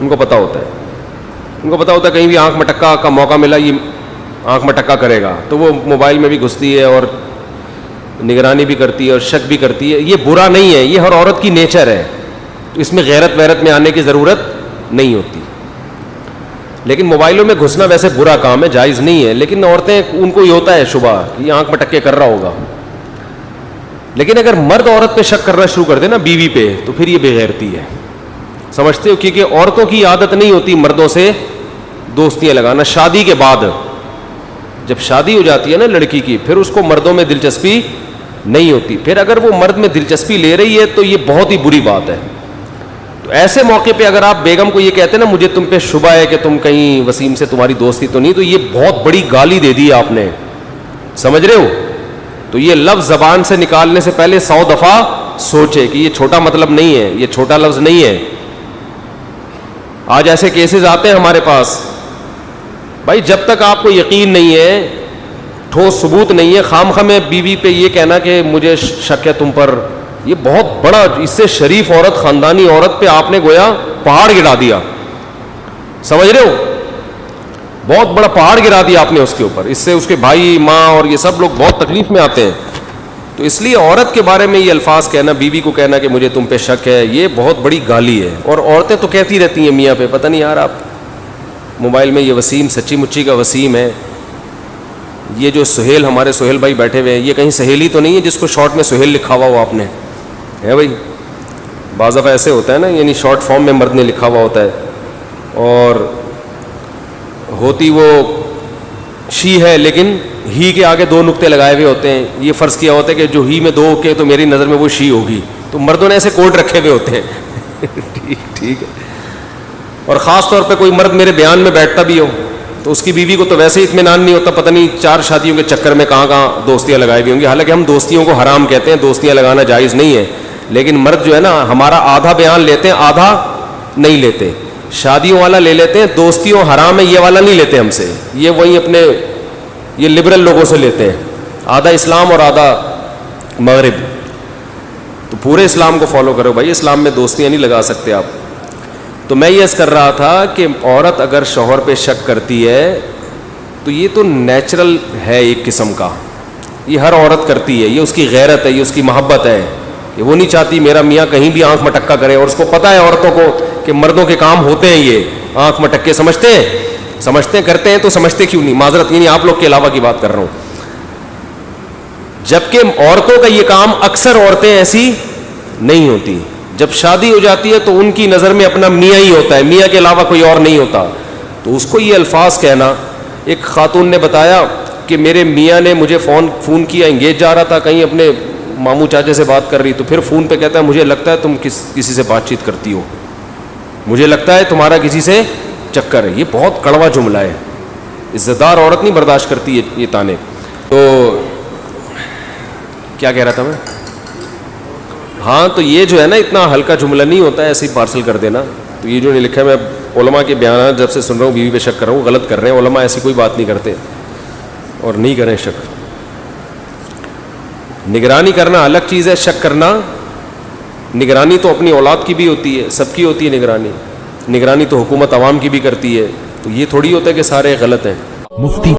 ان کو پتہ ہوتا ہے. ان کو پتہ ہوتا ہے کہیں بھی آنکھ مٹکا کا موقع ملا یہ آنکھ مٹکا کرے گا, تو وہ موبائل میں بھی گھستی ہے اور نگرانی بھی کرتی ہے اور شک بھی کرتی ہے. یہ برا نہیں ہے, یہ ہر عورت کی نیچر ہے, اس میں غیرت ویرت میں آنے کی ضرورت نہیں ہوتی. لیکن موبائلوں میں گھسنا ویسے برا کام ہے, جائز نہیں ہے, لیکن عورتیں ان کو یہ ہوتا ہے شبہ کہ یہ آنکھ مٹک کے کر رہا ہوگا. لیکن اگر مرد عورت پہ شک کرنا شروع کر دے نا, بیوی پہ, تو پھر یہ بے غیرتی ہے. سمجھتے ہو, کیونکہ عورتوں کی عادت نہیں ہوتی مردوں سے دوستیاں لگانا. شادی کے بعد جب شادی ہو جاتی ہے نا لڑکی کی, پھر اس کو مردوں میں دلچسپی نہیں ہوتی. پھر اگر وہ مرد میں دلچسپی لے رہی ہے تو یہ بہت ہی بری بات ہے. تو ایسے موقع پہ اگر آپ بیگم کو یہ کہتے ہیں نا مجھے تم پہ شبہ ہے کہ تم کہیں وسیم سے تمہاری دوستی تو نہیں, تو یہ بہت بڑی گالی دے دی آپ نے. سمجھ رہے ہو؟ تو یہ لفظ زبان سے نکالنے سے پہلے 100 دفعہ سوچے کہ یہ چھوٹا مطلب نہیں ہے, یہ چھوٹا لفظ نہیں ہے. آج ایسے کیسز آتے ہیں ہمارے پاس. بھائی جب تک آپ کو یقین نہیں ہے, ٹھوس ثبوت نہیں ہے, خام خواہ میں بیوی پہ یہ کہنا کہ مجھے شک ہے تم پر, یہ بہت بڑا, اس سے شریف عورت, خاندانی عورت پہ آپ نے گویا پہاڑ گرا دیا. سمجھ رہے ہو؟ بہت بڑا پہاڑ گرا دیا آپ نے اس کے اوپر. اس سے اس کے بھائی, ماں اور یہ سب لوگ بہت تکلیف میں آتے ہیں. تو اس لیے عورت کے بارے میں یہ الفاظ کہنا, بیوی کو کہنا کہ مجھے تم پہ شک ہے, یہ بہت بڑی گالی ہے. اور عورتیں تو کہتی رہتی ہیں میاں پہ, پتہ نہیں یار آپ موبائل میں یہ وسیم سچی مچی کا وسیم ہے, یہ جو سہیل, ہمارے سہیل بھائی بیٹھے ہوئے ہیں, یہ کہیں سہیلی تو نہیں ہے جس کو شارٹ میں سہیل لکھا ہوا ہو آپ نے, ہے بھائی؟ بعض دفعہ ایسے ہوتا ہے نا, یعنی شارٹ فارم میں مرد نے لکھا ہوا ہوتا ہے اور ہوتی وہ شی ہے لیکن ہی کے آگے 2 نقطے لگائے ہوئے ہوتے ہیں. یہ فرض کیا ہوتا ہے کہ جو ہی میں 2 کے تو میری نظر میں وہ شی ہوگی. تو مردوں نے ایسے کوڈ رکھے ہوئے ہوتے ہیں. ٹھیک ہے. اور خاص طور پہ کوئی مرد میرے بیان میں بیٹھتا بھی ہو تو اس کی بیوی کو تو ویسے ہی اطمینان نہیں ہوتا, پتہ نہیں 4 شادیوں کے چکر میں کہاں کہاں دوستیاں لگائی ہوئی ہوں گی. حالانکہ ہم دوستیوں کو حرام کہتے ہیں, دوستیاں لگانا جائز نہیں ہے, لیکن مرد جو ہے نا ہمارا آدھا بیان لیتے ہیں, آدھا نہیں لیتے. شادیوں والا لے لیتے ہیں, دوستیوں حرام ہے یہ والا نہیں لیتے ہم سے. یہ وہی اپنے یہ لبرل لوگوں سے لیتے ہیں, آدھا اسلام اور آدھا مغرب. تو پورے اسلام کو فالو کرو بھائی, اسلام میں دوستیاں نہیں لگا سکتے آپ. تو میں یہ کر رہا تھا کہ عورت اگر شوہر پہ شک کرتی ہے تو یہ تو نیچرل ہے ایک قسم کا, یہ ہر عورت کرتی ہے, یہ اس کی غیرت ہے, یہ اس کی محبت ہے, کہ وہ نہیں چاہتی میرا میاں کہیں بھی آنکھ مٹکا کرے. اور اس کو پتہ ہے عورتوں کو کہ مردوں کے کام ہوتے ہیں یہ آنکھ مٹکے, سمجھتے ہیں کرتے ہیں, تو سمجھتے کیوں نہیں؟ معذرت, یعنی آپ لوگ کے علاوہ کی بات کر رہا ہوں. جبکہ عورتوں کا یہ کام, اکثر عورتیں ایسی نہیں ہوتی. جب شادی ہو جاتی ہے تو ان کی نظر میں اپنا میاں ہی ہوتا ہے, میاں کے علاوہ کوئی اور نہیں ہوتا. تو اس کو یہ الفاظ کہنا, ایک خاتون نے بتایا کہ میرے میاں نے مجھے فون کیا, انگیج جا رہا تھا کہیں, اپنے ماموں چاچے سے بات کر رہی, تو پھر فون پہ کہتا ہے مجھے لگتا ہے تم کسی سے بات چیت کرتی ہو, مجھے لگتا ہے تمہارا کسی سے چکر ہے. یہ بہت کڑوا جملہ ہے, عزت دار عورت نہیں برداشت کرتی یہ تانے. تو کیا کہہ رہا تھا میں؟ ہاں, تو یہ جو ہے نا اتنا ہلکا جملہ نہیں ہوتا ہے ایسے ہی پارسل کر دینا. تو یہ جو نہیں لکھا ہے, میں علماء کے بیانات جب سے سن رہا ہوں بیوی پہ شک کر رہا ہوں, غلط کر رہے ہیں علماء, ایسی کوئی بات نہیں کرتے اور نہیں کریں شک. نگرانی کرنا الگ چیز ہے, شک کرنا. نگرانی تو اپنی اولاد کی بھی ہوتی ہے, سب کی ہوتی ہے نگرانی. نگرانی تو حکومت عوام کی بھی کرتی ہے. تو یہ تھوڑی ہوتا ہے کہ سارے غلط ہیں. مفتی